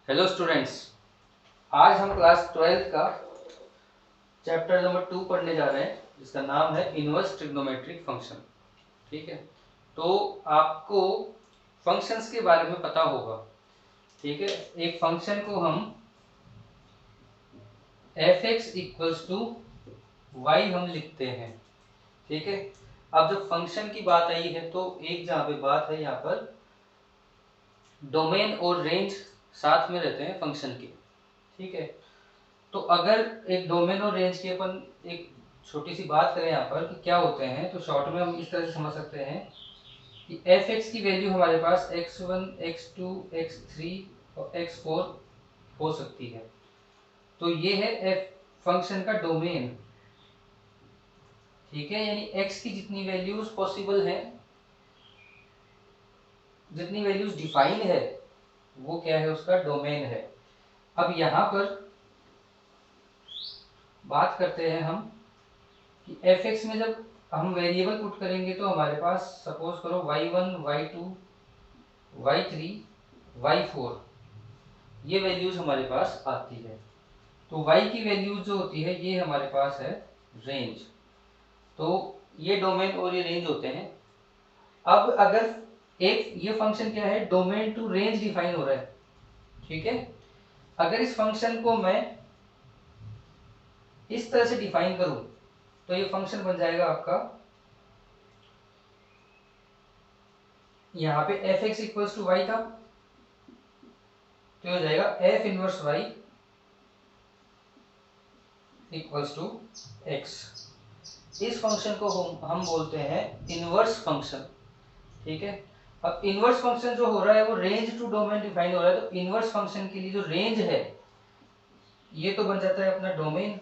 Hello students, आज हम class 12 का चैप्टर नंबर 2 पढ़ने जा रहे हैं जिसका नाम है इनवर्स ट्रिग्नोमेट्रिक फंक्शन। ठीक है, तो आपको फंक्शंस के बारे में पता होगा। ठीक है, एक फंक्शन को हम f x equals to y हम लिखते हैं। ठीक है, अब जब फंक्शन की बात आई है तो एक जहाँ पे बात है, यहाँ पर डोमेन और रेंज साथ में रहते हैं फंक्शन के। ठीक है, तो अगर एक डोमेन और रेंज की अपन एक छोटी सी बात करें यहाँ पर कि क्या होते हैं, तो शॉर्ट में हम इस तरह से समझ सकते हैं कि एफ एक्स की वैल्यू हमारे पास x1, x2, x3 और x4 हो सकती है। तो ये है एफ फंक्शन का डोमेन। ठीक है, यानी x की जितनी वैल्यूज पॉसिबल हैं, जितनी वैल्यूज डिफाइन है, वो क्या है, उसका डोमेन है। अब यहाँ पर बात करते हैं हम कि एफ एक्स में जब हम वेरिएबल पुट करेंगे तो हमारे पास सपोज करो y1, y2, y3, y4 ये वैल्यूज हमारे पास आती है। तो y की वैल्यूज जो होती है ये हमारे पास है रेंज। तो ये डोमेन और ये रेंज होते हैं। अब अगर एक ये फंक्शन क्या है, डोमेन टू रेंज डिफाइन हो रहा है। ठीक है, अगर इस फंक्शन को मैं इस तरह से डिफाइन करूं तो ये फंक्शन बन जाएगा आपका, यहाँ पे f x equals to y था, तो हो जाएगा f inverse y equals to x. इस फंक्शन को हम बोलते हैं इनवर्स फंक्शन। ठीक है, अब इनवर्स फंक्शन जो हो रहा है वो रेंज टू डोमेन डिफाइन हो रहा है, तो इनवर्स फंक्शन के लिए जो रेंज है ये तो बन जाता है अपना डोमेन,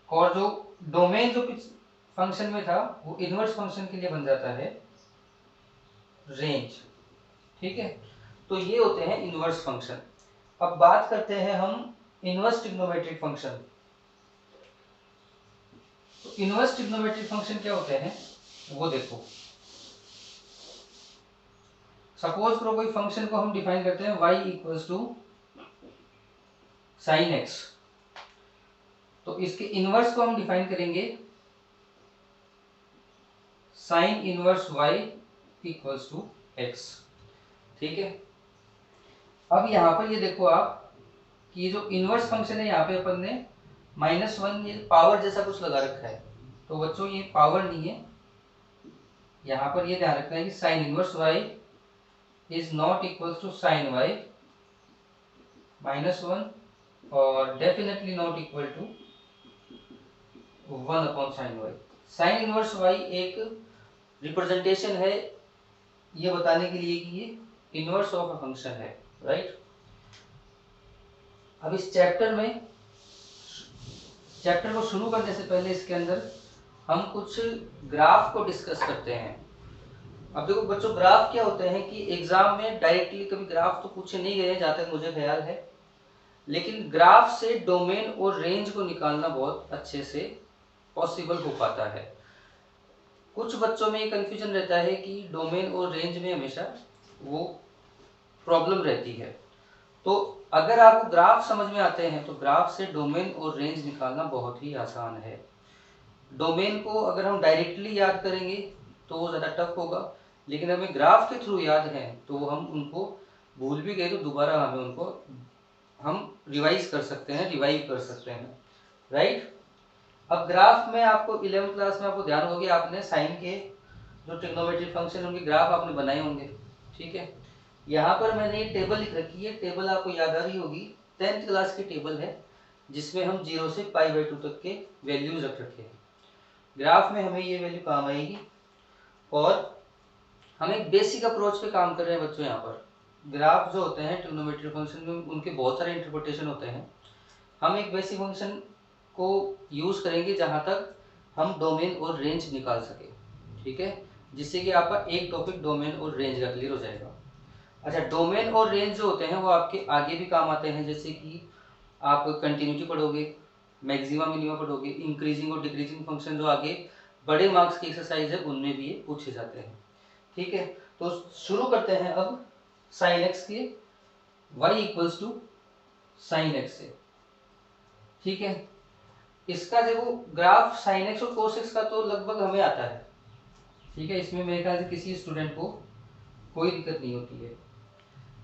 और जो डोमेन जो फंक्शन में था वो इनवर्स फंक्शन के लिए बन जाता है रेंज। ठीक है, तो ये होते हैं इनवर्स फंक्शन। अब बात करते हैं हम इनवर्स ट्रिग्नोमेट्रिक फंक्शन। तो इनवर्स ट्रिग्नोमेट्रिक फंक्शन क्या होते हैं वो देखो। सपोज करो कोई फंक्शन को हम डिफाइन करते हैं y equals to sine x, तो इसके इनवर्स को हम डिफाइन करेंगे sine inverse y equals to x. ठीक है, अब यहाँ पर ये देखो आप कि ये जो इनवर्स फंक्शन है यहाँ पे अपन ने -1 ये पावर जैसा कुछ लगा रखा है, तो बच्चों ये पावर नहीं है। यहाँ पर ये ध्यान रखना है कि sine inverse y is not equals to sine y -1 और definitely not equal to 1 upon sine y। Sine inverse y एक रिप्रेजेंटेशन है ये बताने के लिए कि ये इनवर्स ऑफ अ फंक्शन है, राइट। अब इस चैप्टर को शुरू करने से पहले इसके अंदर हम कुछ ग्राफ को डिस्कस करते हैं। अब देखो बच्चों, ग्राफ क्या होते हैं कि एग्जाम में डायरेक्टली कभी ग्राफ तो पूछे नहीं गए जहां तक मुझे ख्याल है, लेकिन ग्राफ से डोमेन और रेंज को निकालना बहुत अच्छे से पॉसिबल हो पाता है। कुछ बच्चों में ये कंफ्यूजन रहता है कि डोमेन और रेंज में हमेशा वो प्रॉब्लम रहती है। तो अगर आपको ग्राफ समझ में आते हैं तो ग्राफ से डोमेन और रेंज निकालना बहुत ही आसान है। डोमेन को अगर हम डायरेक्टली याद करेंगे तो वो ज़्यादा टफ होगा, लेकिन हमें ग्राफ के थ्रू याद है तो हम उनको भूल भी गए तो दोबारा हमें उनको हम रिवाइज कर सकते हैं, रिवाइव कर सकते हैं, राइट। अब ग्राफ में आपको 11th क्लास में आपको ध्यान होगी, आपने साइन के जो ट्रिग्नोमेट्रिक फंक्शन उनके ग्राफ आपने बनाए होंगे। ठीक है, यहाँ पर मैंने ये टेबल लिख रखी है, टेबल आपको याद आ रही होगी, 10th क्लास की टेबल है जिसमें हम 0 से π/2 तक के वैल्यूज रख रखे हैं। ग्राफ में हमें ये वैल्यू काम आएगी, और हम एक बेसिक अप्रोच पे काम कर रहे हैं बच्चों। यहाँ पर ग्राफ जो होते हैं ट्रिग्नोमेट्रिक फंक्शन में उनके बहुत सारे इंटरप्रिटेशन होते हैं। हम एक बेसिक फंक्शन को यूज़ करेंगे जहाँ तक हम डोमेन और रेंज निकाल सके। ठीक है, जिससे कि आपका एक टॉपिक डोमेन और रेंज का क्लियर हो जाएगा। अच्छा, डोमेन और रेंज जो होते हैं वो आपके आगे भी काम आते हैं, जैसे कि आप कंटिन्यूटी पढ़ोगे, मैक्सिमा मिनिमा पढ़ोगे, इंक्रीजिंग और डिक्रीजिंग फंक्शन जो आगे बड़े मार्क्स की एक्सरसाइज है उनमें भी ये पूछे जाते हैं। ठीक है, तो शुरू करते हैं अब साइन एक्स के y equals to sine x है। ठीक है, इसका देखो ग्राफ साइन एक्स और कोस एक्स का तो लगभग हमें आता है। ठीक है, इसमें मेरे ख्याल से किसी स्टूडेंट को कोई दिक्कत नहीं होती है।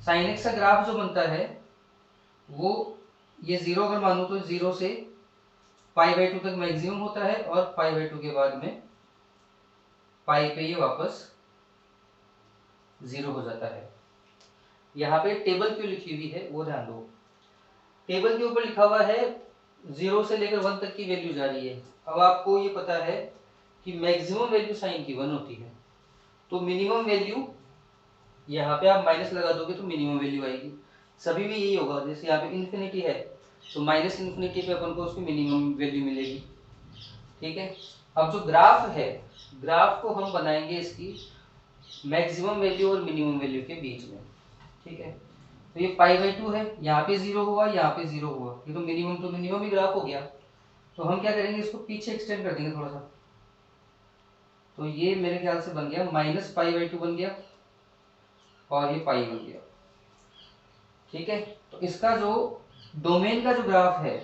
साइन एक्स का ग्राफ जो बनता है वो ये जीरो अगर मानूं तो जीरो से पाई बाई टू तक मैक्सिमम होता है और पाई बाई टू के बाद में पाई पे ये वापस जीरो हो जाता है। यहाँ पे टेबल क्यों लिखी हुई है वो ध्यान दो। टेबल के ऊपर लिखा हुआ है जीरो से लेकर वन तक की वैल्यू जा रही है। अब आपको ये पता है कि मैक्सिमम वैल्यू साइन की वन होती है, तो मिनिमम वैल्यू यहाँ पे आप माइनस लगा दोगे तो मिनिमम वैल्यू आएगी। सभी में यही होगा, जैसे यहाँ पे इन्फिनिटी है तो माइनस इन्फिनिटी पे अपन को उसकी मिनिमम वैल्यू मिलेगी। ठीक है, अब जो ग्राफ है, ग्राफ को हम बनाएंगे इसकी मैक्सिमम वैल्यू और मिनिमम वैल्यू के बीच में। ठीक है, तो ये पाई बाई टू है, यहाँ पे जीरो हुआ, यहाँ पे जीरो हुआ, ये तो मिनिमम ही ग्राफ हो गया। तो हम क्या करेंगे, इसको पीछे एक्सटेंड कर देंगे थोड़ा सा। तो ये मेरे ख्याल से बन गया माइनस पाई बाई टू बन गया और ये पाई बन गया। ठीक है, तो इसका जो डोमेन का जो ग्राफ है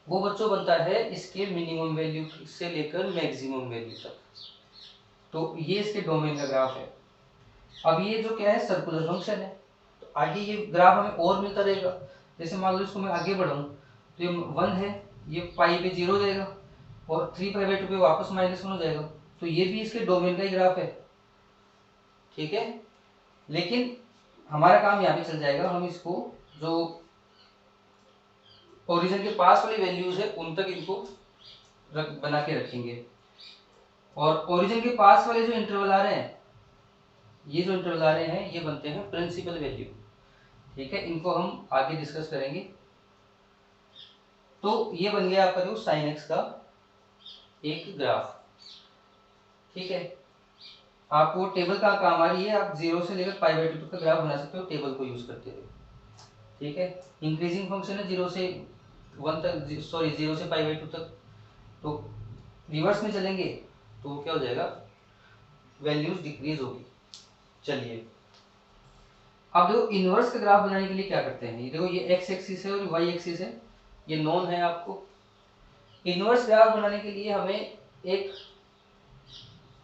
वो बच्चों बनता है इसके मिनिमम वैल्यू से लेकर मैक्सिमम वैल्यू तक। तो ये इसके डोमेन का ग्राफ है। अब ये जो क्या है, सर्कुलर फंक्शन है, तो आगे ये ग्राफ हमें और मिलता रहेगा। जैसे मान लो इसको मैं आगे बढ़ाऊं तो ये वन है, ये पाई पे जीरो हो जाएगा और थ्री पाई बाई टू पे वापस माइनस वन हो जाएगा। तो ये भी इसके डोमेन का ही ग्राफ है। ठीक है, लेकिन हमारा काम यहाँ पे चल जाएगा, हम इसको जो ओरिजिन के पास वाली वैल्यूज है उन तक इनको बना के रखेंगे। और ओरिजिन के पास वाले जो इंटरवल आ रहे हैं, ये जो इंटरवल आ रहे हैं ये बनते हैं प्रिंसिपल वैल्यू। ठीक है, इनको हम आगे डिस्कस करेंगे। तो ये बन गया आपका जो साइन एक्स का एक ग्राफ। ठीक है, आपको टेबल का काम आ रही है, आप जीरो से लेकर पाई बाई टू तक का ग्राफ बना सकते हो टेबल को यूज करते हुए। ठीक है, इंक्रीजिंग फंक्शन है जीरो से वन तक, सॉरी जीरो से पाई बाई टू तक, तो रिवर्स में चलेंगे तो क्या हो जाएगा, वैल्यूज डिक्रीज होगी। चलिए, अब देखो इनवर्स का ग्राफ बनाने के लिए क्या करते हैं, ये देखो ये एक्स एक्सिस है और वाई एक्सिस है, ये नोन है आपको। इनवर्स ग्राफ बनाने के लिए हमें एक,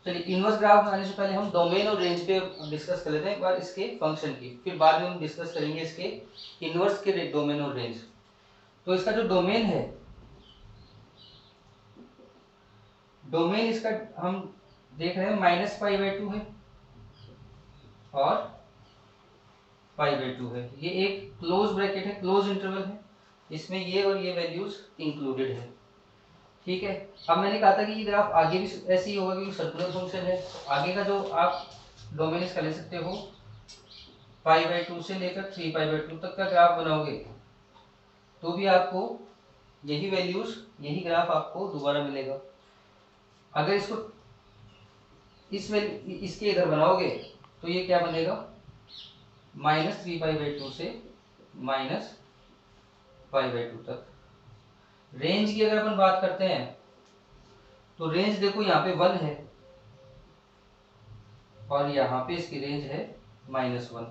चलिए इनवर्स ग्राफ बनाने से पहले हम डोमेन और रेंज पे डिस्कस कर लेते हैं एक बार इसके फंक्शन की, फिर बाद में हम डिस्कस करेंगे इसके इनवर्स के डोमेन और रेंज। तो इसका जो डोमेन है, डोमेन इसका हम देख रहे हैं माइनस पाई बाई टू है और पाई बाई टू है। ये एक क्लोज ब्रैकेट है, क्लोज इंटरवल है, इसमें ये और ये वैल्यूज इंक्लूडेड है। ठीक है, अब मैंने कहा था कि ये ग्राफ आगे भी ऐसे ही होगा क्योंकि सर्कुलर फंक्शन है। आगे का जो आप डोमेन इसका ले सकते हो, पाई बाई टू से लेकर थ्री पाई बाई टू तक का ग्राफ बनाओगे तो भी आपको यही वैल्यूज, यही ग्राफ आपको दोबारा मिलेगा। अगर इसको इसके इधर बनाओगे तो ये क्या बनेगा, minus three pi by two से माइनस पाई बाई टू तक। रेंज की अगर अपन बात करते हैं तो रेंज देखो यहाँ पे वन है और यहाँ पे इसकी रेंज है माइनस वन,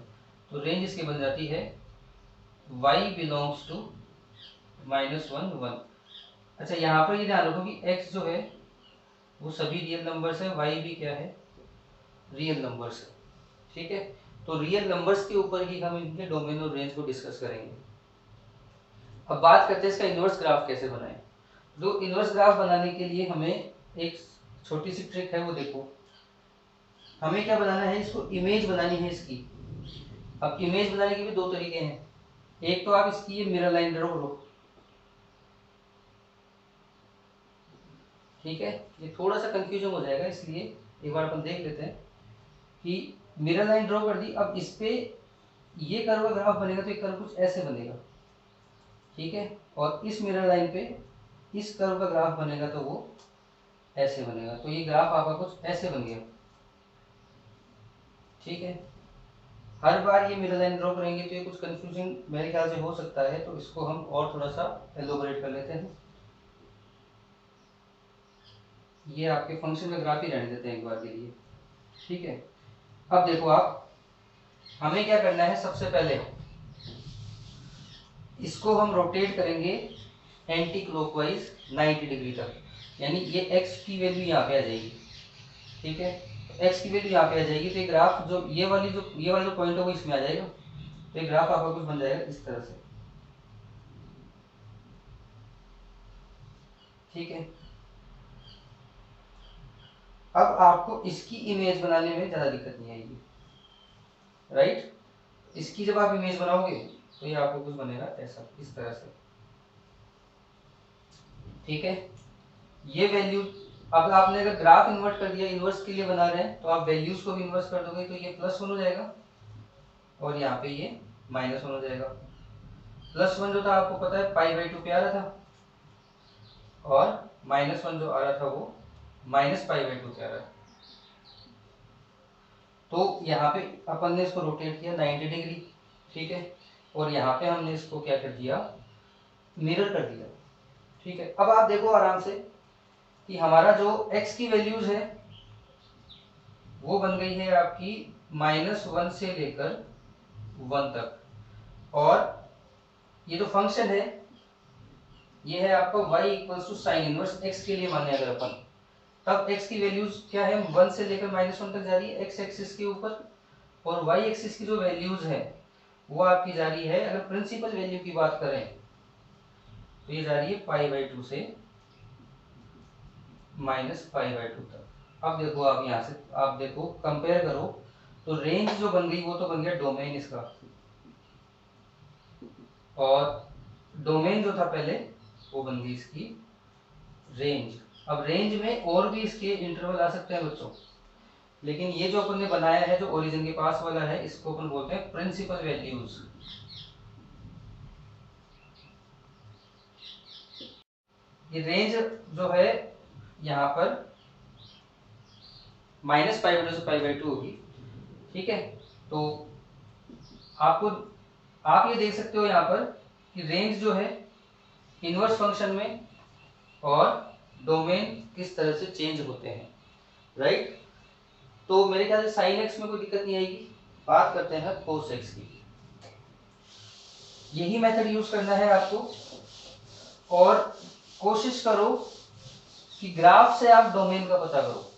तो रेंज इसकी बन जाती है y belongs to minus one one. अच्छा, यहाँ पर ये ध्यान रखो कि x जो है वो सभी रियल नंबर्स है, y भी क्या है, रियल नंबर्स है। ठीक है, तो रियल नंबर्स के ऊपर ही हम इनके डोमेन और रेंज को डिस्कस करेंगे। अब बात करते हैं इसका इनवर्स ग्राफ कैसे बनाएं। जो इनवर्स ग्राफ बनाने के लिए हमें एक छोटी सी ट्रिक है, वो देखो। हमें क्या बनाना है, इसको इमेज बनानी है इसकी। अब इमेज बनाने के भी दो तरीके हैं, एक तो आप इसकी ये मिरर लाइन ड्रॉ करो। ठीक है, ये थोड़ा सा कंफ्यूजन हो जाएगा इसलिए एक बार अपन देख लेते हैं कि मिरर लाइन ड्रॉ कर दी। अब इस पे ये कर्व का ग्राफ बनेगा तो ये कर्व कुछ ऐसे बनेगा। ठीक है, और इस मिरर लाइन पे इस कर्व का ग्राफ बनेगा तो वो ऐसे बनेगा। तो ये ग्राफ आपका कुछ ऐसे बन गया। ठीक है, हर बार ये मिरर लाइन ड्रॉ करेंगे तो ये कुछ कंफ्यूजिंग मेरे ख्याल से हो सकता है, तो इसको हम और थोड़ा सा एलोबरेट कर लेते हैं। ये आपके फंक्शन का ग्राफ ही रहने देते हैं एक बार के लिए। ठीक है, अब देखो आप हमें क्या करना है, सबसे पहले इसको हम रोटेट करेंगे एंटी क्लॉकवाइज 90 डिग्री तक, यानी ये x की वैल्यू यहाँ पे आ जाएगी। ठीक है, तो x की वैल्यू यहाँ पे आ जाएगी, तो ये ग्राफ जो ये वाला जो पॉइंट है वो इसमें आ जाएगा, तो ये ग्राफ आपका कुछ बन जाएगा इस तरह से। ठीक है, अब आपको इसकी इमेज बनाने में ज़्यादा दिक्कत नहीं आएगी, राइट। इसकी जब आप इमेज बनाओगे तो ये आपको कुछ बनेगा ऐसा, इस तरह से। ठीक है, ये वैल्यू, अब आपने अगर ग्राफ इन्वर्ट कर दिया, इन्वर्स के लिए बना रहे हैं तो आप वैल्यूज को भी इन्वर्स कर दोगे, तो ये +1 हो जाएगा और यहाँ पे ये -1 हो जाएगा। +1 जो था आपको पता है π/2 पे आ रहा था, और -1 जो आ रहा था वो -π/2 पे आ रहा था। तो यहाँ पे अपन ने इसको रोटेट किया 90 डिग्री। ठीक है, और यहाँ पे हमने इसको क्या कर दिया, मिरर कर दिया। ठीक है, अब आप देखो आराम से कि हमारा जो x की वैल्यूज है वो बन गई है आपकी -1 से लेकर 1 तक, और ये जो फंक्शन है ये है आपका y = sin इनवर्स x के लिए माने अगर अपन, तब x की वैल्यूज क्या है, 1 से लेकर -1 तक जा रही है x एक्सिस के ऊपर, और y एक्सिस की जो वैल्यूज है वो आपकी जा रही है, अगर प्रिंसिपल वैल्यू की बात करें तो ये जा रही है π/2 से -π/2 तक। अब देखो आप यहाँ से आप देखो कंपेयर करो, तो रेंज जो बन गई वो तो बन गया डोमेन इसका, और डोमेन जो था पहले वो बन गई इसकी रेंज। अब रेंज में और भी इसके इंटरवल आ सकते हैं बच्चों, लेकिन ये जो अपन ने बनाया है जो ओरिजिन के पास वाला है इसको अपन बोलते हैं प्रिंसिपल वैल्यूज। ये रेंज जो है यहाँ पर -π/2 से π/2 होगी। ठीक है, तो आपको आप ये देख सकते हो यहाँ पर कि रेंज जो है इनवर्स फंक्शन में और डोमेन किस तरह से चेंज होते हैं, राइट। तो मेरे ख्याल से sin x में कोई दिक्कत नहीं आएगी। बात करते हैं cos x की। यही मेथड यूज करना है आपको, और कोशिश करो कि ग्राफ से आप डोमेन का पता करो।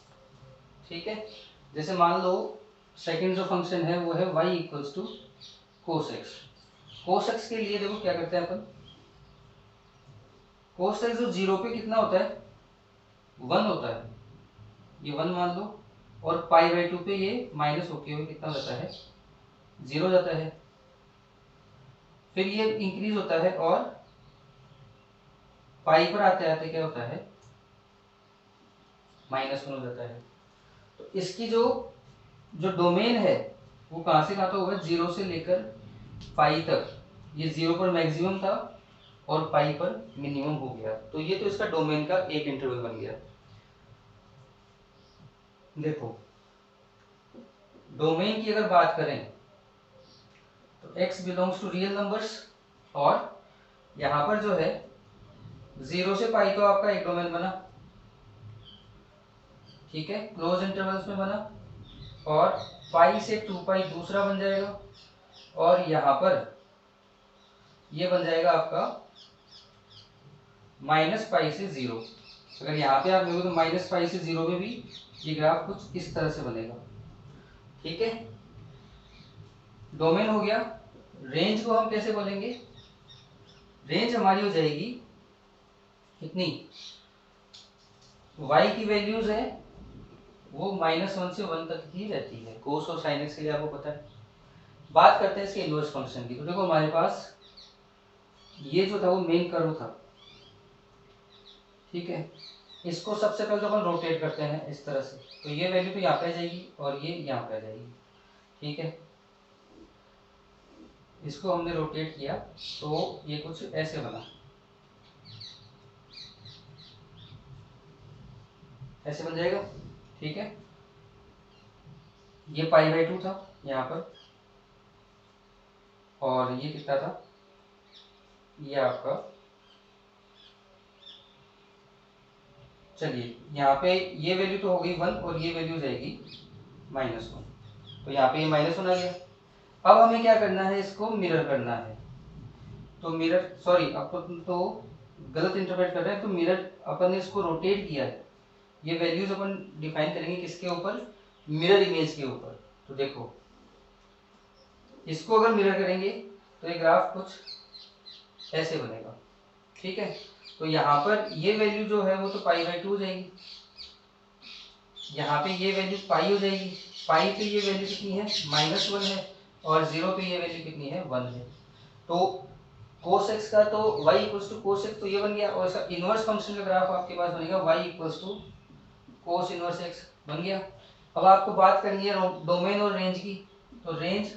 ठीक है, जैसे मान लो सेकंड जो फंक्शन है वो है y = cos x। cos x के लिए देखो क्या करते हैं अपन, cos x जो 0 पे कितना होता है, 1 होता है, ये 1 मान लो, और π/2 पे ये माइनस होके हुए कितना जाता है, 0 जाता है, फिर ये इंक्रीज होता है और पाई पर आते आते क्या होता है, -1 हो जाता है। तो इसकी जो डोमेन है वो कहाँ से कहाँ तक होगा, 0 से लेकर पाई तक। ये 0 पर मैक्सिमम था और पाई पर मिनिमम हो गया, तो ये तो इसका डोमेन का एक इंटरवल बन गया। देखो डोमेन की अगर बात करें तो x belongs to real numbers, और यहाँ पर जो है 0 से पाई तो आपका एक डोमेन बना, ठीक है, क्लोज इंटरवल्स में बना, और पाई से 2π दूसरा बन जाएगा, और यहाँ पर ये बन जाएगा आपका -π से 0। अगर यहाँ पे आप देखो तो -π से 0 में भी ये ग्राफ कुछ इस तरह से बनेगा। ठीक है, डोमेन हो गया। रेंज को हम कैसे बोलेंगे, रेंज हमारी हो जाएगी कितनी, y की वैल्यूज है वो -1 से 1 तक ही रहती है, कोस और साइन एक्स के लिए आपको पता है। बात करते हैं इसके इनवर्स फंक्शन की, तो देखो हमारे पास ये जो था वो मेन कर्व था। ठीक है, इसको सबसे पहले तो अपन रोटेट करते हैं इस तरह से, तो ये वैल्यू तो यहाँ पे आ जाएगी और ये यहाँ पे आ जाएगी। ठीक है, इसको हमने रोटेट किया तो ये कुछ ऐसे बना, ऐसे बन जाएगा। ठीक है, ये π/2 था यहाँ पर, और ये कितना था, ये आपका, चलिए यहाँ पे ये वैल्यू तो हो गई 1 और ये वैल्यू जाएगी -1, तो यहाँ पे ये -1 आ गया। अब हमें क्या करना है, इसको मिरर करना है। तो मिरर, सॉरी अपन तो गलत इंटरप्रेट कर रहे हैं। तो मिरर अपन ने इसको रोटेट किया है। ये वैल्यूज अपन डिफाइन करेंगे किसके ऊपर, मिरर इमेज के ऊपर। तो देखो इसको अगर मिरर करेंगे तो ये ग्राफ कुछ ऐसे बनेगा, ठीक है। तो यहाँ पर ये वैल्यू जो है वो तो π/2 हो जाएगी, यहाँ पे ये वैल्यू पाई हो जाएगी। पाई पे ये वैल्यू कितनी है, -1 है, और 0 पे ये वैल्यू कितनी है, 1 है। तो cos x का तो y = cos x, तो ये बन गया। और इसका इनवर्स फंक्शन का ग्राफ आपके पास बनेगा y = cos इनवर्स x, बन गया। अब आपको बात करनी है डोमेन और रेंज की। तो रेंज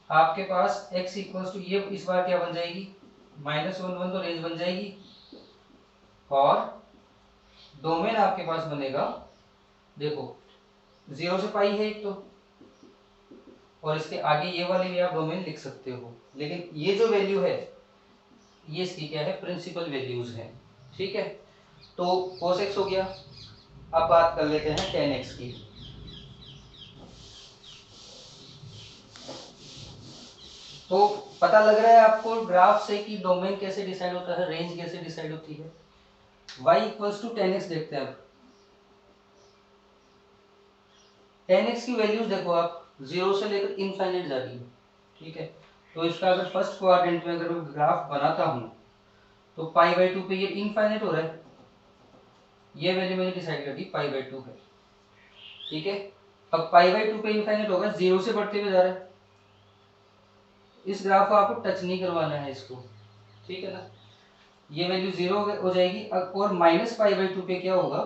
आपके पास x = ये इस बार क्या बन जाएगी, -1 1, तो रेंज बन जाएगी। और डोमेन आपके पास बनेगा, देखो 0 से पाई है एक तो, और इसके आगे ये वाले भी आप डोमेन लिख सकते हो। लेकिन ये जो वैल्यू है ये इसकी क्या है, प्रिंसिपल वैल्यूज है, ठीक है। तो cos x हो गया। अब बात कर लेते हैं tan x की। तो पता लग रहा है आपको ग्राफ से कि डोमेन कैसे डिसाइड होता है, रेंज कैसे डिसाइड होती है। y = tan x देखते हैं। अब tan x की वैल्यूज देखो आप, 0 से लेकर इनफाइनाइट जा रही है, ठीक है। तो इसका अगर फर्स्ट क्वाड्रेंट में अगर मैं ग्राफ बनाता हूं तो π/2 पे ये इनफाइनाइट हो रहा है, ये वैल्यू मैंने डिसाइड कर दी π/2 है, ठीक है। अब π/2 पे इनफाइनाइट होगा, 0 से बढ़ते हुए जा रहा है। इस ग्राफ को आपको टच नहीं करवाना है इसको, ठीक है ना। ये वैल्यू 0 हो जाएगी। और -π/2 पे क्या होगा,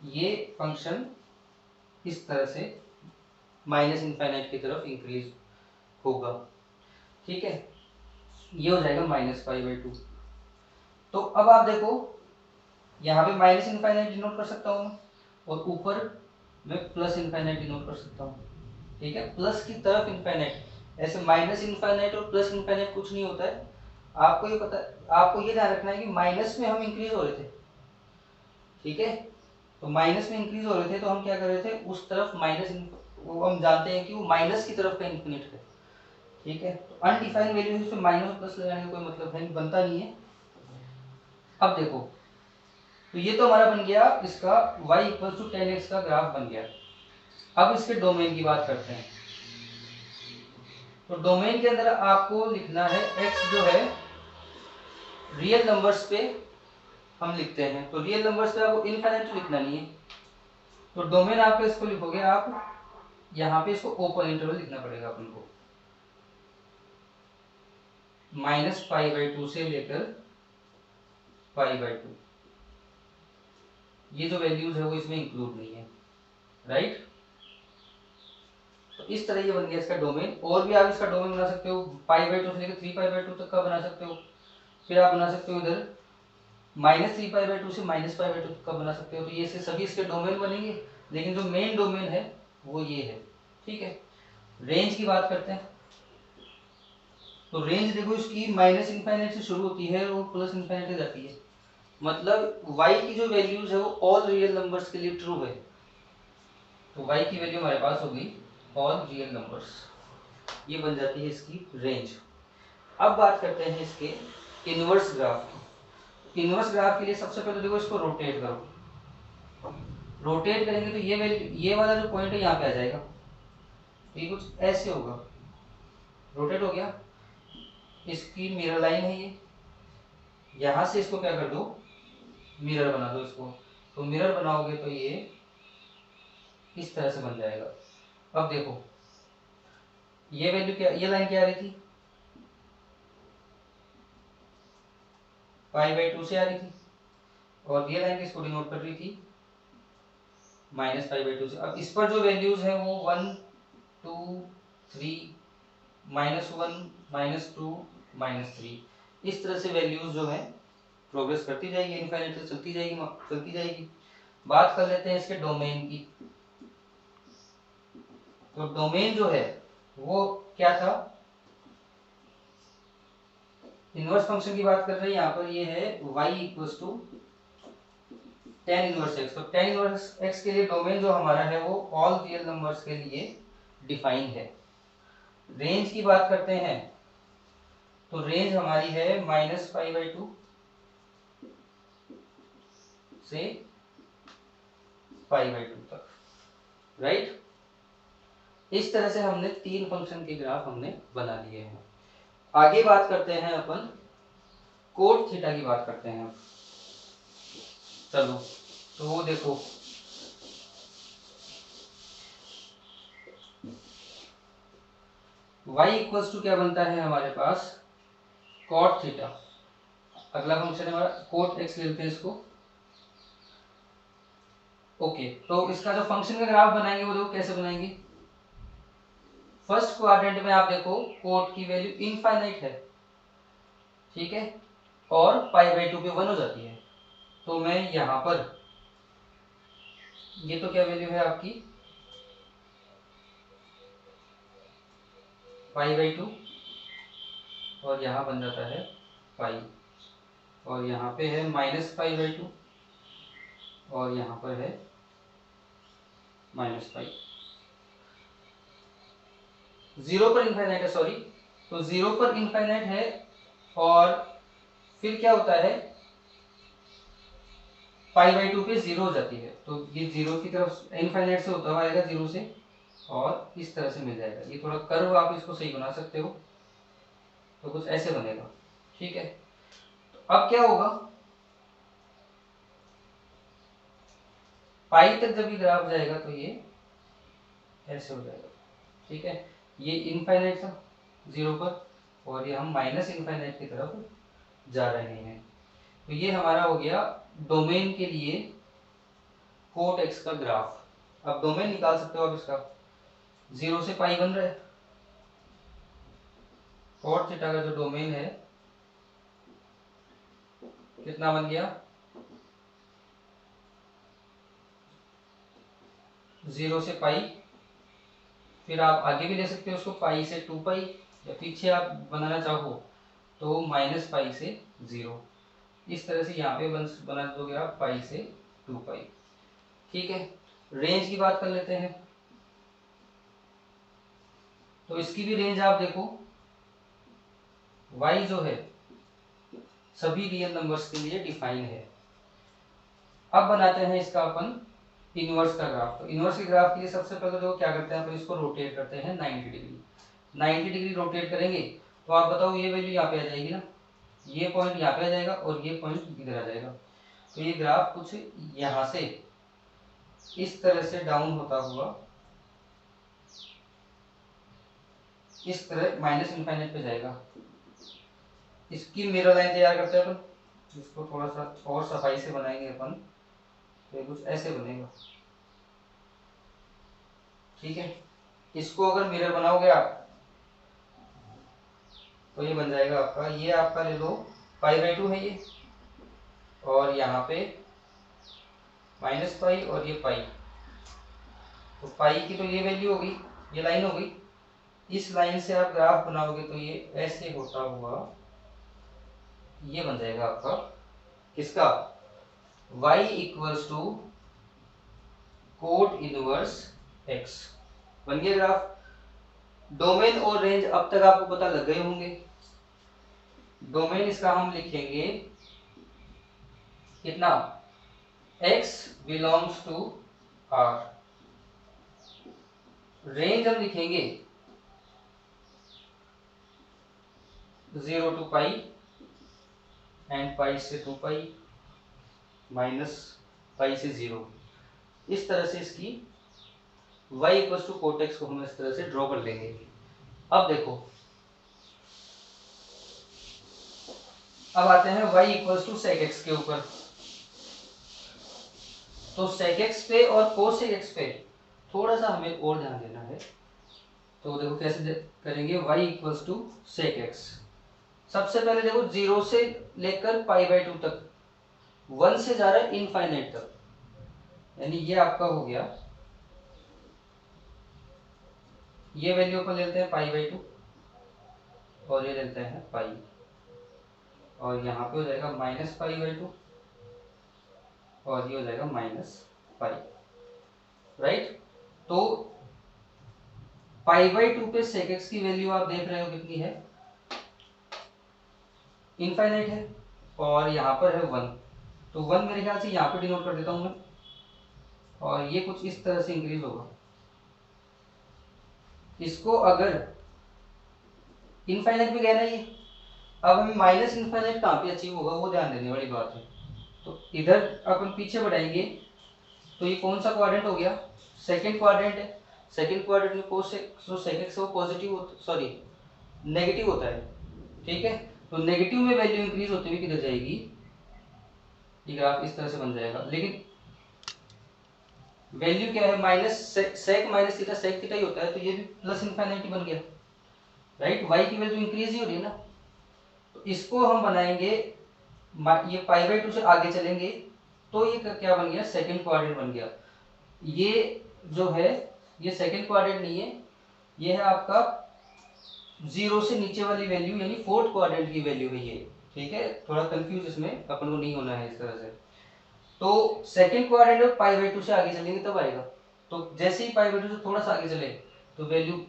ये फंक्शन इस तरह से -इनफाइनाइट की तरफ इंक्रीज होगा, ठीक है। ये हो जाएगा -π/2। तो अब आप देखो यहाँ पे -इनफाइनाइट डिनोट कर सकता हूँ, और ऊपर मैं +इनफाइनाइट डिनोट कर सकता हूँ, ठीक है। प्लस की तरफ इनफाइनाइट, ऐसे -इनफाइनाइट और +इनफाइनाइट कुछ नहीं होता है। आपको ये पता, आपको ये ध्यान रखना है कि माइनस में हम इंक्रीज हो रहे थे, ठीक है। तो माइनस में इंक्रीज हो रहे थे तो हम क्या कर रहे थे, उस तरफ वो हम जानते हैं कि वो माइनस की तरफ का इन्फिनिट है, ठीक है। तो अनडिफाइंड वैल्यू है, माइनस और प्लस लगाने का कोई मतलब है, बनता नहीं है। अब देखो, तो ये तो हमारा बन गया इसका y = tan x का ग्राफ बन गया। अब इसके डोमेन की बात करते हैं। तो डोमेन के अंदर आपको लिखना है x जो है रियल नंबर्स पे हम लिखते हैं। तो रियल नंबर्स पे आपको इनफाइनाइट लिखना नहीं है। तो डोमेन आपको इसको लिखोगे आप, यहाँ पे इसको ओपन इंटरवल लिखना पड़ेगा अपन को, -π/2 से लेकर π/2। ये जो वैल्यूज है वो इसमें इंक्लूड नहीं है, राइट। तो इस तरह ये बन गया इसका डोमेन। और भी आप इसका डोमेन बना सकते हो, π/2 से लेकर 3π/2 तक का बना सकते हो। फिर आप बना सकते हो इधर -3π/2 से -π/2 तक का बना सकते हो। तो ये सभी इसके डोमेन बनेंगे, लेकिन जो मेन डोमेन है वो ये है, ठीक है। रेंज की बात करते हैं। तो रेंज देखो इसकी -इनफाइनाइट से शुरू होती है और +इनफाइनाइट तक जाती है। मतलब y की जो वैल्यूज है वो ऑल रियल नंबर्स के लिए ट्रू है। तो y की वैल्यू हमारे पास हो गई ऑल रियल नंबर्स, ये बन जाती है इसकी रेंज। अब बात करते हैं इसके इनवर्स ग्राफ की। इनवर्स ग्राफ के लिए सबसे पहले देखो इसको रोटेट करो। रोटेट करेंगे तो ये वैल्यू, ये वाला जो पॉइंट है यहाँ पे आ जाएगा, ये कुछ ऐसे होगा। रोटेट हो गया, इसकी मिरर लाइन है ये, यहाँ से इसको क्या कर दो, मिरर बना दो इसको। तो मिरर बनाओगे तो ये इस तरह से बन जाएगा। अब देखो ये वैल्यू क्या, ये लाइन क्या आ रही थी, π/2 से आ रही थी, और ये लाइन किसको डिनोट कर रही थी, -π/2 से। अब इस पर जो वैल्यूज हैं वो 1 2 3 -1 -2 -3, इस तरह से वैल्यूज जो है प्रोग्रेस करती जाएगी, इनफाइनाइट तक चलती जाएगी। बात कर लेते हैं इसके डोमेन की। तो डोमेन जो है वो क्या था, इनवर्स फंक्शन की बात कर रहे हैं यहाँ पर, ये है y = tan इनवर्स x। तो tan इनवर्स x के लिए डोमेन जो हमारा है वो ऑल रियल नंबर्स के लिए डिफाइन है, रेंज की बात करते हैं तो रेंज हमारी है -π/2 से π/2 तक, राइट। इस तरह से हमने 3 फंक्शन के ग्राफ हमने बना लिए हैं। आगे बात करते हैं अपन कोट थीटा की बात करते हैं। चलो तो वो देखो, y इक्वल्स टू क्या बनता है हमारे पास, कॉट थीटा। अगला फंक्शन है हमारा कोट x, लेते हैं इसको। ओके, तो इसका जो फंक्शन का ग्राफ बनाएंगे वो देखो कैसे बनाएंगे। फर्स्ट क्वाड्रेंट में आप देखो कोट की वैल्यू इनफाइनाइट है, ठीक है, और π/2 पे 1 हो जाती है। तो मैं यहां पर, ये तो क्या वैल्यू है आपकी π/2, और यहाँ बन जाता है पाई, और यहाँ पे है -π/2, और यहाँ पर है -π। 0 पर इनफाइनाइट है, सॉरी, तो 0 पर इनफाइनाइट है, और फिर क्या होता है π/2 पे 0 हो जाती है। तो ये 0 की तरफ इनफाइनाइट से होता हुआ आएगा 0 से, और इस तरह से मिल जाएगा। ये थोड़ा कर्व आप इसको सही बना सकते हो, तो कुछ ऐसे बनेगा, ठीक है। तो अब क्या होगा, पाई तक जब ये ग्राफ जाएगा तो ये ऐसे हो जाएगा, ठीक है। ये इनफाइनाइट था 0 पर, और ये हम माइनस इनफाइनाइट की तरफ जा रहे हैं। तो ये हमारा हो गया डोमेन के लिए कोट एक्स का ग्राफ। अब डोमेन निकाल सकते हो आप इसका, 0 से पाई बन रहा है। कोट थीटा का जो डोमेन है कितना बन गया, 0 से पाई, फिर आप आगे भी ले सकते हो उसको पाई से 2 पाई, या पीछे आप बनाना चाहो तो -π से 0। इस तरह से यहाँ पे बना दोगे आप पाई से 2 पाई, ठीक है। रेंज की बात कर लेते हैं, तो इसकी भी रेंज आप देखो, y जो है सभी रियल नंबर्स के लिए डिफाइन है। अब बनाते हैं इसका अपन इनवर्स का ग्राफ। तो इनवर्स के ग्राफ के लिए सबसे पहले तो क्या करते हैं अपन, इसको रोटेट करते हैं 90 डिग्री। 90 डिग्री रोटेट करेंगे तो आप बताओ ये वैल्यू यहाँ पे आ जाएगी ना, ये पॉइंट यहाँ पे आ जाएगा और ये पॉइंट इधर आ जाएगा। तो ये ग्राफ कुछ यहाँ से इस तरह से डाउन होता हुआ इस तरह माइनस इनफाइनाइट पे जाएगा। इसकी मिरर लाइन तैयार करते हैं अपन, इसको थोड़ा सा और सफाई से बनाएंगे अपन, तो कुछ ऐसे बनेगा, ठीक है। इसको अगर मिरर बनाओगे आप तो ये बन जाएगा आपका, ये आपका ले लो π/2 है ये, और यहाँ पे -π और ये पाई। तो पाई की तो ये वैल्यू होगी, ये लाइन होगी। इस लाइन से आप ग्राफ बनाओगे तो ये ऐसे होता हुआ ये बन जाएगा आपका किसका, y equals to cot inverse x। बन गया ग्राफ। डोमेन और रेंज अब तक आपको पता लग गए होंगे। डोमेन इसका हम लिखेंगे कितना, x belongs to r। Range हम लिखेंगे 0 to पाई एंड पाई से 2 पाई माइनस पाई से 0। इस तरह से इसकी y equals to cot x को हम इस तरह से ड्रॉ कर लेंगे। अब देखो, अब आते हैं y equals to sec x के ऊपर। तो सेक एक्स पे और कोसेक एक्स पे थोड़ा सा हमें और ध्यान देना है। तो देखो कैसे करेंगे, y equals to sec x. सबसे पहले देखो 0 से लेकर π/2 तक, 1 से जा रहा है इनफाइनाइट तक, यानी ये आपका हो गया, ये वैल्यू अपन लेते हैं π/2 और ये लेते हैं पाई, और यहाँ पे हो जाएगा -π/2 और ये हो जाएगा -π, राइट। तो π/2 पे sec x की वैल्यू आप देख रहे हो कितनी है, इनफाइनाइट है, और यहाँ पर है 1, तो 1 मेरे ख्याल से यहाँ पे डिनोट कर देता हूँ मैं, और ये कुछ इस तरह से इंक्रीज होगा। इसको अगर इनफाइनाइट में गया ना ये, अब हमें माइनस इनफाइनाइट कहाँ पे अचीव होगा वो ध्यान देने वाली बात है। तो इधर अपन पीछे बढ़ाएंगे तो ये कौन सा क्वाड्रेंट हो गया, सेकंड क्वाड्रेंट है। सेकंड क्वाड्रेंट में सेकंड से वो पॉजिटिव सॉरी नेगेटिव होता है, ठीक है। तो नेगेटिव में वैल्यू इंक्रीज होती हुई किधर जाएगी, ये ग्राफ इस तरह से बन जाएगा, लेकिन वैल्यू क्या है, minus sec minus theta, sec theta ही होता है, तो ये भी प्लस इनफाइनाइट बन गया, राइट। वाई की वैल्यू इंक्रीज ही हो रही है ना, तो इसको हम बनाएंगे, ये π/2 से आगे चलेंगे तो ये क्या बन गया, सेकंड क्वाड्रेंट बन गया। ये जो है ये सेकंड क्वाड्रेंट नहीं है, ये है आपका 0 से नीचे वाली वैल्यू, यानी फोर्थ क्वाड्रेंट की वैल्यू है ये, ठीक है। थोड़ा कंफ्यूज इसमें अपन को नहीं होना है इस तरह से। तो सेकंड क्वाड्रेंट में π/2 से आगे चलेंगे तब आएगा, तो जैसे ही π/2 से थोड़ा सा आगे चले तो वैल्यू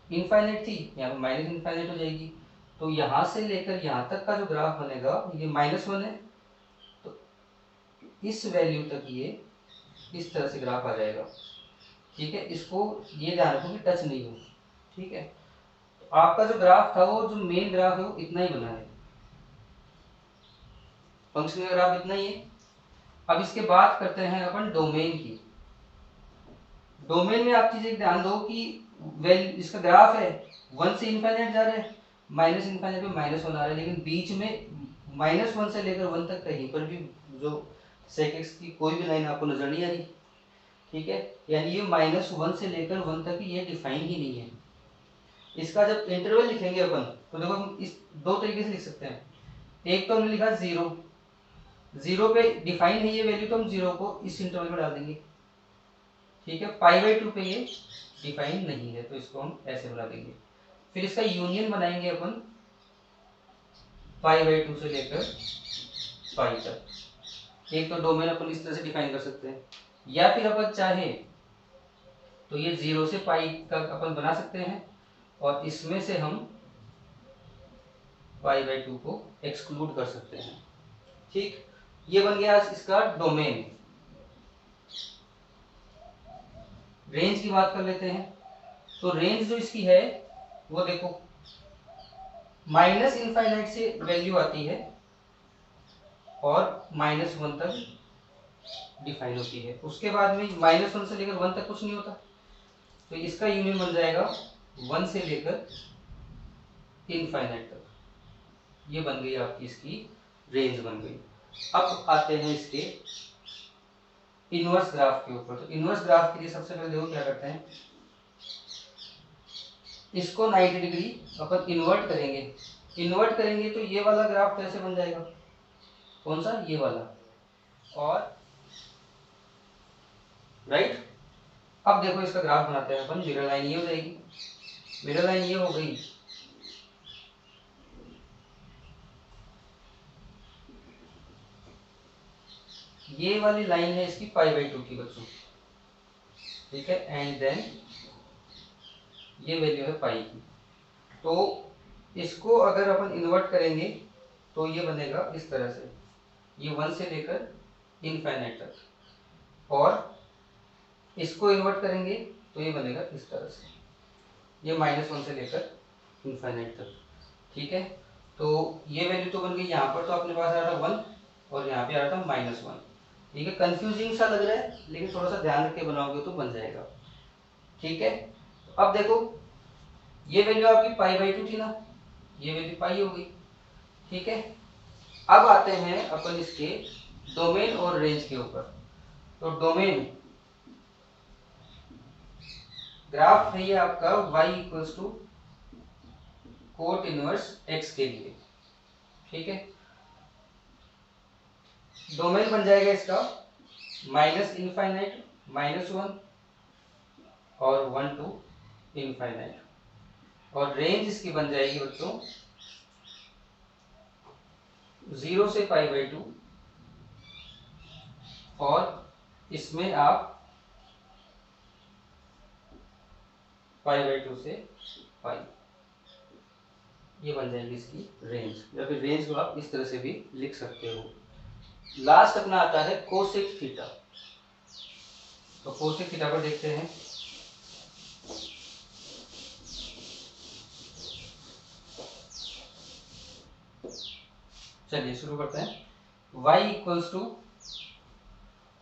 इनफाइनाइट थी, यहाँ पर माइनस इनफाइनाइट हो जाएगी। तो यहाँ से लेकर यहाँ तक का जो ग्राफ बनेगा ये -1 है, तो इस वैल्यू तक ये इस तरह से ग्राफ आ जाएगा, ठीक है। इसको ये ध्यान रखो कि टच नहीं हो, ठीक है। तो आपका जो ग्राफ था वो जो मेन ग्राफ है वो इतना ही बना है, फंक्शन का ग्राफ इतना ही है। अब इसके बात करते हैं अपन डोमेन की। डोमेन में आप चीज एक ध्यान दो कि इसका ग्राफ है 1 से इनफाइनाइट जा रहा है, माइनस इनफाइनाइट पे -1 आ रहा है, लेकिन बीच में -1 से लेकर 1 तक कहीं पर भी जो सेक एक्स की कोई भी लाइन आपको नजर नहीं आ रही, ठीक है। यानी ये -1 से लेकर 1 तक ये डिफाइन ही नहीं है। इसका जब इंटरवल लिखेंगे अपन तो देखो हम इस दो तरीके से लिख सकते हैं। एक तो हमने लिखा 0 पे डिफाइन है ये वैल्यू, तो हम 0 को इस इंटरवल में डाल देंगे, ठीक है। π/2 पे ये डिफाइन नहीं है, तो इसको हम ऐसे बना देंगे। फिर इसका यूनियन बनाएंगे अपन π/2 से लेकर पाई तक। एक तो डोमेन अपन इस तरह से डिफाइन कर सकते हैं, या फिर अपन चाहे तो ये 0 से पाई तक अपन बना सकते हैं, और इसमें से हम π/2 को एक्सक्लूड कर सकते हैं, ठीक। ये बन गया इसका डोमेन। रेंज की बात कर लेते हैं, तो रेंज जो इसकी है वो देखो माइनस इनफाइनाइट से वैल्यू आती है और -1 तक डिफाइन होती है, उसके बाद में -1 से लेकर 1 तक कुछ नहीं होता, तो इसका यूनियन बन जाएगा 1 से लेकर इनफाइनाइट तक। ये बन गई आपकी इसकी रेंज बन गई। अब आते हैं इसके इनवर्स ग्राफ के ऊपर। तो इनवर्स ग्राफ के लिए सबसे पहले देखो क्या करते हैं, इसको 90 डिग्री अपन इन्वर्ट करेंगे। इन्वर्ट करेंगे तो ये वाला ग्राफ कैसे बन जाएगा, कौन सा, ये वाला, और राइट। अब देखो इसका ग्राफ बनाते हैं अपन, मिरर लाइन ये हो जाएगी, मिरर लाइन ये हो गई, ये वाली लाइन है इसकी π/2 की बच्चों, ठीक है। एंड देन ये वैल्यू है पाई की। तो इसको अगर अपन इन्वर्ट करेंगे तो ये बनेगा इस तरह से, ये 1 से लेकर इनफाइनाइट तक, और इसको इन्वर्ट करेंगे तो ये बनेगा इस तरह से, ये -1 से लेकर इनफाइनाइट तक, ठीक है। तो ये वैल्यू तो बन गई, यहाँ पर तो अपने पास आ रहा था 1 और यहाँ पे आ रहा था -1, ठीक है। कंफ्यूजिंग सा लग रहा है लेकिन थोड़ा सा ध्यान रख के बनाओगे तो बन जाएगा, ठीक है। अब देखो ये वैल्यू आपकी π/2 थी ना, ये वैल्यू पाई हो गई, ठीक है। अब आते हैं अपन इसके डोमेन और रेंज के ऊपर। तो डोमेन ग्राफ है ये आपका y = कोट इनवर्स x के लिए, ठीक है। डोमेन बन जाएगा इसका -इनफाइनाइट, -1 और 1 to इनफाइनाइट, और रेंज इसकी बन जाएगी बच्चों 0 से π/2, और इसमें आप π/2 से पाई, ये बन जाएगी इसकी रेंज, या फिर रेंज को आप इस तरह से भी लिख सकते हो। लास्ट अपना आता है कोसेक थीटा। तो कोसेक थीटा पर देखते हैं। चलिए शुरू करते हैं। y equals to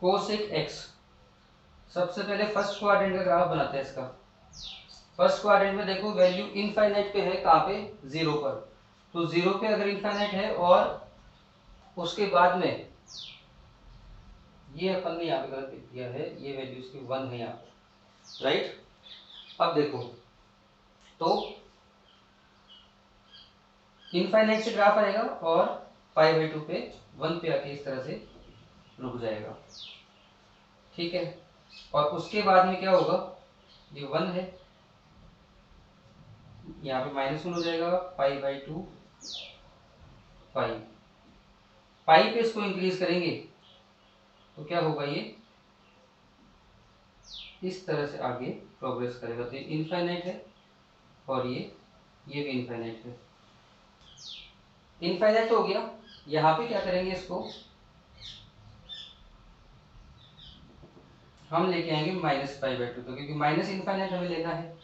cosec x। सबसे पहले फर्स्ट क्वाड्रेंट का ग्राफ बनाते हैं इसका। फर्स्ट क्वाड्रेंट में देखो वैल्यू इनफाइनाइट पे है, कहाँ पे, 0 पर। तो 0 पे अगर इनफाइनाइट है और उसके बाद में ये अपन ने यहाँ पे गलत लिख दिया है, ये वैल्यू इसकी 1 है यहाँ पर, राइट। अब देखो तो इनफाइनाइट से ग्राफ आएगा और π/2 पे 1 पे आके इस तरह से रुक जाएगा, ठीक है। और उसके बाद में क्या होगा, ये 1 है, यहाँ पे -1 हो जाएगा, π/2 पाई। पाई पे इसको इंक्रीज करेंगे तो क्या होगा, ये इस तरह से आगे प्रोग्रेस करेगा। तो ये इनफाइनाइट है और ये भी इनफाइनाइट है। इनफाइनाइट हो गया, यहाँ पे क्या करेंगे, इसको हम लेके आएंगे -π/2, तो क्योंकि माइनस इनफाइनाइट हमें लेना है।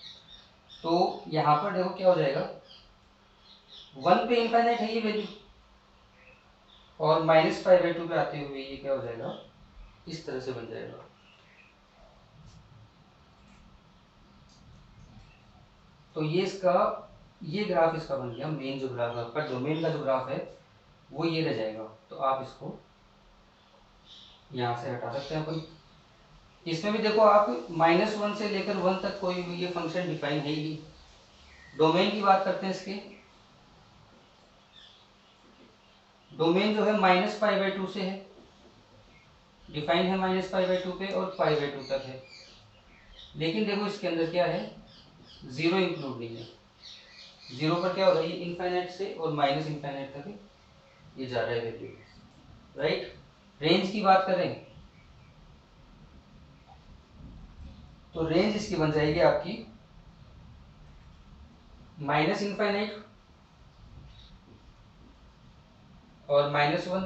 तो यहाँ पर देखो क्या हो जाएगा, 1 पे इनफाइनाइट है ये वैल्यू, और -π/2 पे आते हुए ये क्या हो जाएगा, इस तरह से बन जाएगा। तो ये ग्राफ इसका बन गया। मेन जो ग्राफ है आपका, डोमेन का जो ग्राफ है वो ये रह जाएगा। तो आप इसको यहाँ से हटा सकते हैं अपन। इसमें भी देखो आप -1 से लेकर 1 तक कोई भी ये फंक्शन डिफाइन है ही नहीं। डोमेन की बात करते हैं इसके। डोमेन जो है -π/2 से है, डिफाइन है -π/2 पे और π/2 तक है। लेकिन देखो इसके अंदर क्या है, 0 इंक्लूड नहीं है। 0 पर क्या हो रहा है, ये इनफाइनाइट से और माइनस इनफाइनाइट तक ये जा रहा है वैल्यू, राइट। रेंज की बात करें तो रेंज इसकी बन जाएगी आपकी -इनफाइनाइट और -1,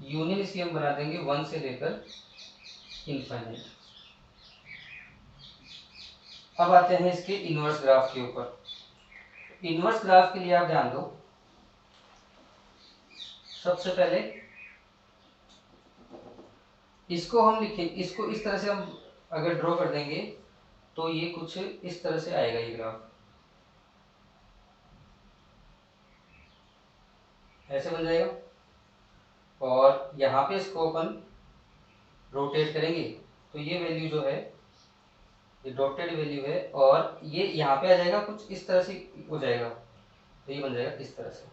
यूनियन इसकी हम बना देंगे 1 से लेकर इनफाइनाइट। अब आते हैं इसके इनवर्स ग्राफ के ऊपर। इनवर्स ग्राफ के लिए आप ध्यान दो, सबसे पहले इसको हम लिखें, इसको इस तरह से हम अगर ड्रॉ कर देंगे तो ये कुछ इस तरह से आएगा ये ग्राफ, ऐसे बन जाएगा। और यहाँ पे इसको अपन रोटेट करेंगे तो ये वैल्यू जो है ये डॉटेड वैल्यू है, और ये यहाँ पे आ जाएगा, कुछ इस तरह से हो जाएगा। तो ये बन जाएगा इस तरह से,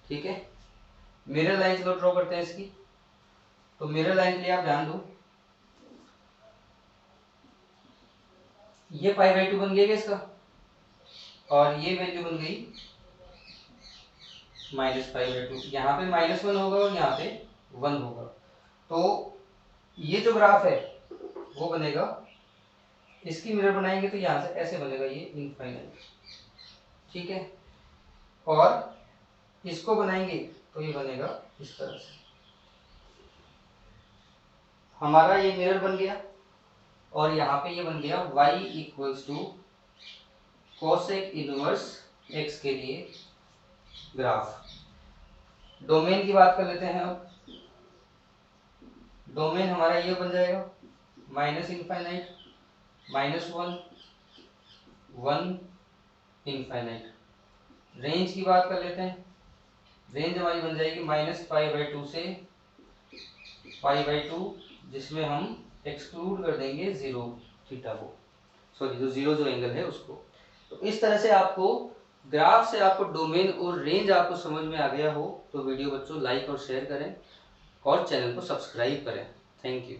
ठीक है। मिरर लाइन चलो ड्रॉ करते हैं इसकी। तो मिरर लाइन के लिए आप ध्यान दो, ये π/2 बन गया इसका, और ये वैल्यू बन गई -π/2। यहाँ पे -1 होगा और यहाँ पे 1 होगा। तो ये जो ग्राफ है वो बनेगा, इसकी मिरर बनाएंगे तो यहाँ से ऐसे बनेगा ये इनफाइनाइट, ठीक है। और इसको बनाएंगे तो ये बनेगा इस तरह से। हमारा ये मिरर बन गया, और यहाँ पे ये बन गया y equals to cosec inverse x के लिए ग्राफ। डोमेन की बात कर लेते हैं अब। डोमेन हमारा ये बन जाएगा -इनफाइनाइट, -1, 1, इनफाइनाइट। रेंज की बात कर लेते हैं। रेंज हमारी बन जाएगी -π/2 से π/2, जिसमें हम एक्सक्लूड कर देंगे 0 थीटा को, सॉरी जो 0 जो एंगल है उसको। तो इस तरह से आपको ग्राफ से आपको डोमेन और रेंज आपको समझ में आ गया हो तो वीडियो बच्चों लाइक और शेयर करें और चैनल को सब्सक्राइब करें। Thank you.